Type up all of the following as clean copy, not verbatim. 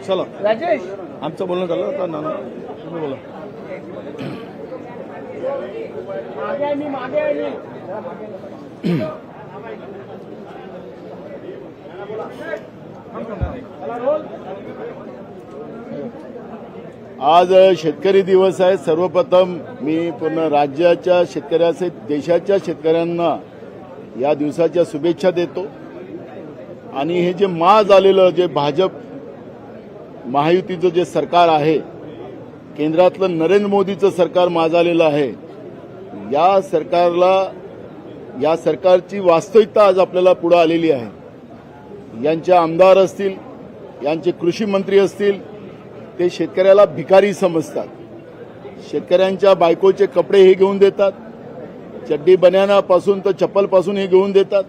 चला राजेश, आमचं बोलणं झालं आता. नाना तुम्ही बोला. आज शेतकरी दिवस आहे. सर्वप्रथम मी पूर्ण राज्याच्या शेतकऱ्याचे, देशाच्या शेतकऱ्यांना या दिवसाच्या शुभेच्छा देतो. आणि हे जे झालेलं जे भाजप महायुतीचं जे सरकार आहे, केंद्रातलं नरेंद्र मोदीचं सरकार झालेलं आहे, या सरकारची वास्तविकता आज आपल्याला पुढे आलेली आहे. यांचे आमदार असतील, यांचे कृषी मंत्री असतील, ते शेतकऱ्याला भिकारी समजतात. शेतकऱ्यांच्या बायकोचे कपडे हे घेऊन देतात, चड्डी बन्यानापासून तर चप्पलपासून हे घेऊन देतात.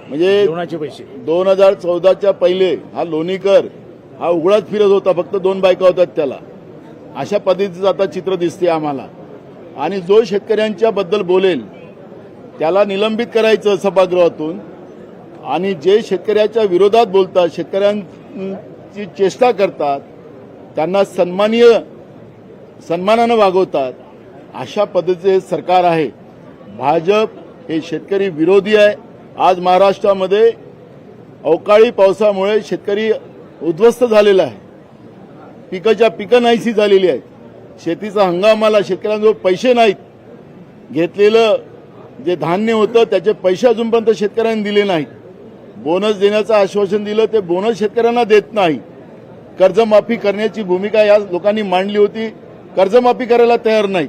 म्हणजे 2014च्या पहिले हा लोणीकर हा उघडाच फिरत होता, फक्त 2 बायका होतात त्याला. अशा पद्धतीचं आता चित्र दिसते आम्हाला. आणि जो शेतकऱ्यांच्या बद्दल बोलेल त्याला निलंबित करायचं सभागृहातून, आणि जे शेतकऱ्याच्या विरोधात बोलतात, शेतकऱ्यांची चेष्टा करतात, त्यांना सन्मानानं वागवतात, अशा पद्धतीचे हे सरकार आहे. भाजप हे शेतकरी विरोधी आहे. आज महाराष्ट्रामध्ये अवकाळी पावसामुळे शेतकरी उद्ध्वस्त झालेला आहे. पिकं नाहीशी झालेली आहेत. शेतीचा हंगामाला शेतकऱ्यांजवळ पैसे नाहीत. घेतलेलं जे धान्य होतं त्याचे पैसे अजूनपर्यंत शेतकऱ्यांनी दिले नाहीत. बोनस देण्याचं आश्वासन दिलं, ते बोनस शेतकऱ्यांना देत नाही. कर्जमाफी करण्याची भूमिका या लोकांनी मांडली होती, कर्जमाफी करायला तयार नाहीत.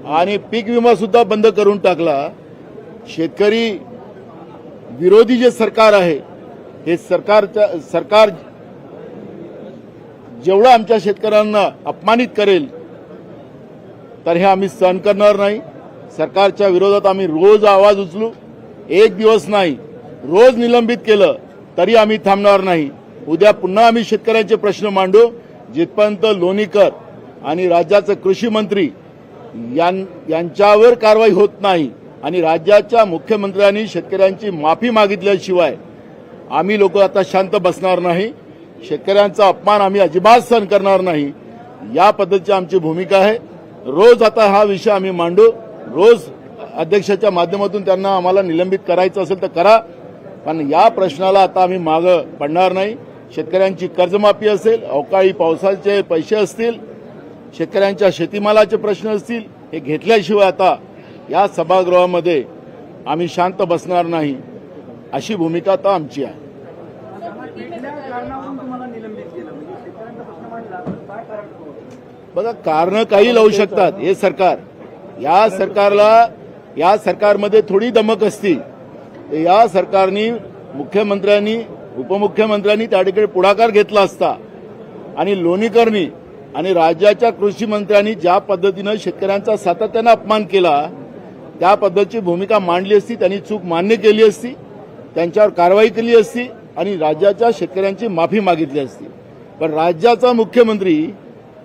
आणि पीक विमा सुद्धा बंद करून टाकला. शेतकरी विरोधी जे सरकार आहे, हे सरकार जेवढं आमच्या शेतकऱ्यांना अपमानित करेल तर हे आम्ही सहन करणार नाही. सरकारच्या विरोधात आम्ही रोज आवाज उचलू. एक दिवस नाही, रोज निलंबित केलं तरी आम्ही थांबणार नाही. उद्या पुन्हा आम्ही शेतकऱ्यांचे प्रश्न मांडू, जिथपर्यंत लोणीकर आणि राज्याचे कृषी मंत्री यांच्यावर कारवाई होत नाही आणि राज्याच्या मुख्यमंत्र्यांनी शेतकऱ्यांची माफी मागितल्याशिवाय आम्ही लोक आता शांत बसणार नाही. शेतकऱ्यांचा अपमान आम्ही अजिबात सहन करणार नाही. या पद्धतीची आमची भूमिका आहे. रोज आता हा विषय आम्ही मांडू. रोज अध्यक्षाच्या माध्यमातून त्यांना आम्हाला निलंबित करायचं असेल तर करा, पण या प्रश्नाला आता आम्ही मागं पडणार नाही. शेतकऱ्यांची कर्जमाफी असेल, अवकाळी पावसाचे पैसे असतील, शेतकऱ्यांच्या शेतीमालाचे प्रश्न असतील, हे घेतल्याशिवाय आता या सभागृहामध्ये आम्ही शांत बसणार नाही, अशी भूमिका आता आमची आहे. बघा, कारण काही लावू शकतात. हे सरकार, या सरकारमध्ये थोडी दमक असती. या सरकारनी मुख्यमंत्र्यांनी, उपमुख्यमंत्र्यांनी त्या ठिकाणी पुढाकार घेतला असता आणि लोणीकरनी आणि राज्याच्या कृषी मंत्र्यांनी ज्या पद्धतीनं शेतकऱ्यांचा सातत्यानं अपमान केला, त्या पद्धतीची भूमिका मांडली असती. त्यांनी चूक मान्य केली असती, त्यांच्यावर कारवाई केली असती आणि राज्याच्या शेतकऱ्यांची माफी मागितली असती. पण राज्याचा मुख्यमंत्री,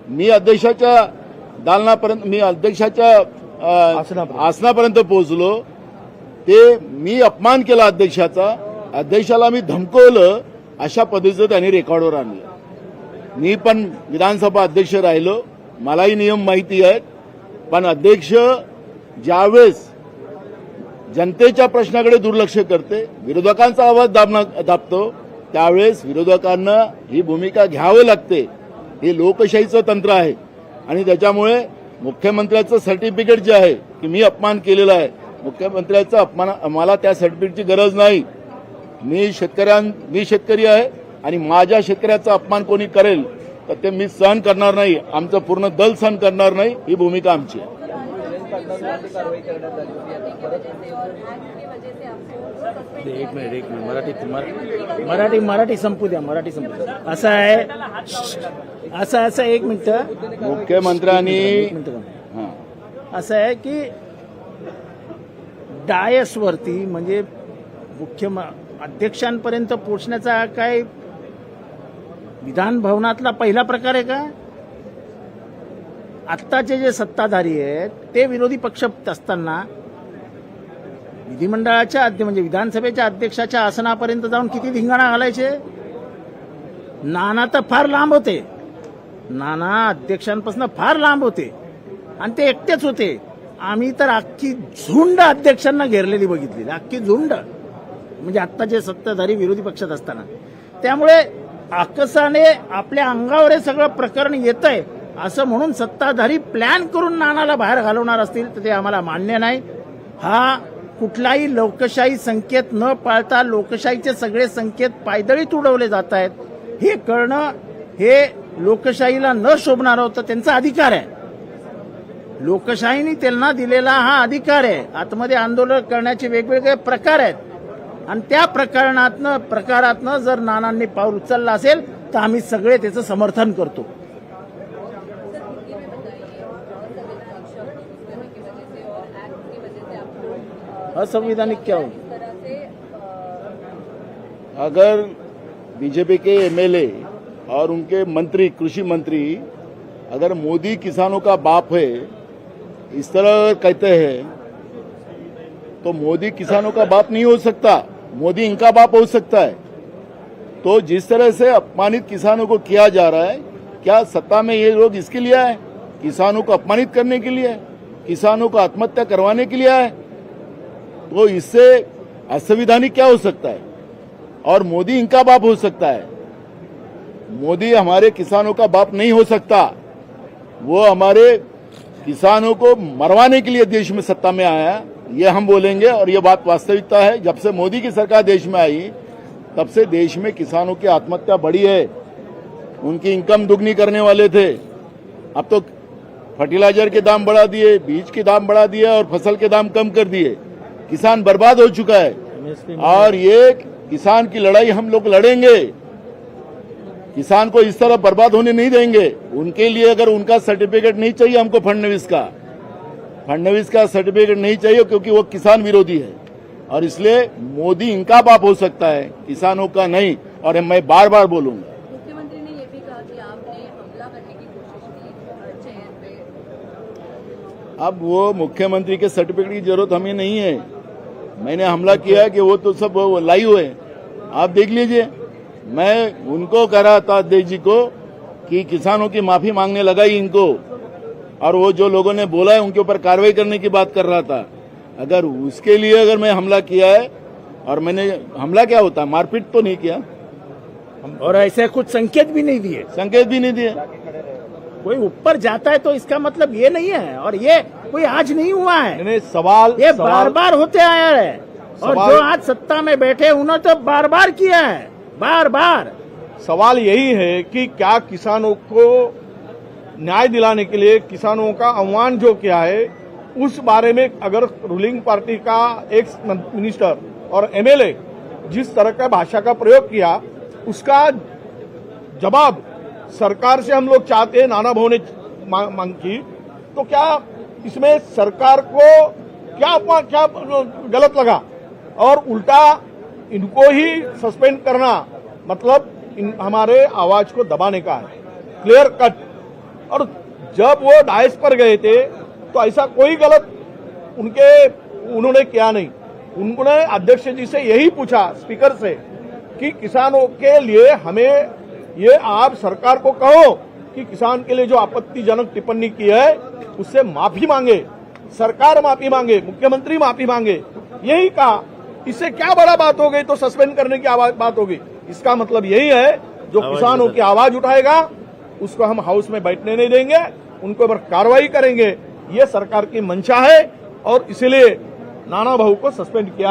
मी अध्यक्षाच्या दालनापर्यंत, मी अध्यक्षाच्या आसनापर्यंत पोहोचलो, ते मी अपमान केला अध्यक्षाचा, अध्यक्षाला मी धमकवलं, अशा पद्धतीचं त्यांनी रेकॉर्डवर आणलं. मी पण विधानसभा अध्यक्ष राहिलो, मलाही नियम माहिती आहेत. पण अध्यक्ष ज्यावेळेस जनतेच्या प्रश्नाकडे दुर्लक्ष करते, विरोधकांचा आवाज दाबतो, त्यावेळेस विरोधकांना ही भूमिका घ्यावं लागते. हे लोकशाहीचं तंत्र आहे. आणि त्याच्यामुळे मुख्यमंत्र्याचं सर्टिफिकेट जे आहे की मी अपमान केलेला आहे, मुख्यमंत्र्याचा अपमान, मला त्या सर्टिफिकेटची गरज नाही. मी शेतकरी आहे आणि माझ्या शेतकऱ्याचा अपमान कोणी करेल तर ते मी सहन करणार नाही. आमचं पूर्ण दल सहन करणार नाही. ही भूमिका आमची आहे. एक मिनिट मराठी संपू द्या. असं आहे, असं एक मिनिट. मुख्यमंत्र्यांनी असं आहे की डायसवरती म्हणजे अध्यक्षांपर्यंत पोहोचण्याचा काय विधान भवनातला पहिला प्रकार आहे का? आत्ताचे जे सत्ताधारी आहेत ते विरोधी पक्ष असताना विधिमंडळाच्या म्हणजे विधानसभेच्या अध्यक्षाच्या आसनापर्यंत जाऊन किती धिंगाणा घालायचे. नाना तर फार लांब होते, नाना अध्यक्षांपासून फार लांब होते आणि ते एकटेच होते. आम्ही तर अख्खी झुंड अध्यक्षांना घेरलेली बघितली, अख्खी झुंड, म्हणजे आत्ताचे सत्ताधारी विरोधी पक्षात असताना. त्यामुळे आकसाने आपल्या अंगावर हे सगळं प्रकरण येतंय असं म्हणून सत्ताधारी प्लॅन करून नानाला बाहेर घालवणार असतील तर ते आम्हाला मान्य नाही. हा कुठलाही लोकशाही संकेत न पाळता लोकशाहीचे सगळे संकेत पायदळीत उडवले जात आहेत हे कळणं हे लोकशाहीला न शोभणार होतं. त्यांचा अधिकार आहे, लोकशाहीने त्यांना दिलेला हा अधिकार आहे. आतमध्ये आंदोलन करण्याचे वेगवेगळे प्रकार आहेत आणि त्या प्रकारातनं जर नानांनी पाऊल उचललं असेल तर आम्ही सगळे त्याचं समर्थन करतो. असंवैधानिक क्या हो? अगर बीजेपी के एमएलए और उनके मंत्री, कृषि मंत्री, अगर मोदी किसानों का बाप है इस तरह कहते हैं तो मोदी किसानों का बाप नहीं हो सकता, मोदी इनका बाप हो सकता है. तो जिस तरह से अपमानित किसानों को किया जा रहा है, क्या सत्ता में ये लोग इसके लिए आए? किसानों को अपमानित करने के लिए, किसानों को आत्महत्या करवाने के लिए आए? तो इससे असंवैधानिक क्या हो सकता है? और मोदी इनका बाप हो सकता है. मोदी हमारे किसानों का बाप नहीं हो सकता. वो हमारे किसानों को मरवाने के लिए देश में सत्ता में आया, ये हम बोलेंगे और ये बात वास्तविकता है. जब से मोदी की सरकार देश में आई तब से देश में किसानों की आत्महत्या बढ़ी है. उनकी इनकम दुगनी करने वाले थे, अब तो फर्टिलाइजर के दाम बढ़ा दिए, बीज के दाम बढ़ा दिए और फसल के दाम कम कर दिए. किसान बर्बाद हो चुका है और ये किसान की लड़ाई हम लोग लड़ेंगे. किसान को इस तरह बर्बाद होने नहीं देंगे. उनके लिए अगर उनका सर्टिफिकेट नहीं चाहिए हमको, फडणवीस का सर्टिफिकेट नहीं चाहिए क्योंकि वो किसान विरोधी है और इसलिए मोदी इनका बाप हो सकता है, किसानों का नहीं. और मैं बार बार बोलूंगा. मुख्यमंत्री ने ये भी कहा कि आपने हमला करने की कोशिश की चयन पे. अब वो मुख्यमंत्री के सर्टिफिकेट की जरूरत हमें नहीं है. मैंने हमला किया है कि वो तो सब लाइव है, आप देख लीजिए. मैं उनको कह रहा था अध्यक्ष जी को कि किसानों की माफी मांगने लगा ही इनको, और वो जो लोगों ने बोला है उनके ऊपर कार्रवाई करने की बात कर रहा था. अगर उसके लिए अगर मैं हमला किया है, और मैंने हमला क्या होता है, मारपीट तो नहीं किया और ऐसे कुछ संकेत भी नहीं दिए. संकेत भी नहीं दिए. कोई ऊपर जाता है तो इसका मतलब ये नहीं है, और ये कोई आज नहीं हुआ है. नहीं, सवाल ये बार बार होते आया है और जो आज सत्ता में बैठे उन्होंने तो बार बार किया है, बार बार. सवाल यही है कि क्या किसानों को न्याय दिलाने के लिए किसानों का आह्वान जो किया है उस बारे में अगर रूलिंग पार्टी का एक्स मिनिस्टर और एमएलए जिस तरह का भाषा का प्रयोग किया उसका जवाब सरकार से हम लोग चाहते हैं. नाना भाऊ ने मांग की, तो क्या इसमें सरकार को क्या गलत लगा और उल्टा इनको ही सस्पेंड करना मतलब हमारे आवाज को दबाने का है, क्लियर कट. और जब वो डायस पर गए थे तो ऐसा कोई गलत उन्होंने किया नहीं. उन्होंने अध्यक्ष जी से यही पूछा, स्पीकर से, कि किसानों के लिए हमें ये आप सरकार को कहो कि किसान के लिए जो आपत्तिजनक टिप्पणी की है उससे माफी मांगे, सरकार माफी मांगे, मुख्यमंत्री माफी मांगे. यही कहा. इससे क्या बड़ा बात हो गई तो सस्पेंड करने की बात होगी. इसका मतलब यही है जो किसानों की आवाज उठाएगा उसको हम हाउस में बैठने नहीं देंगे, उनको ऊपर कार्रवाई करेंगे. ये सरकार की मंशा है और इसलिए नाना भाऊ को सस्पेंड किया.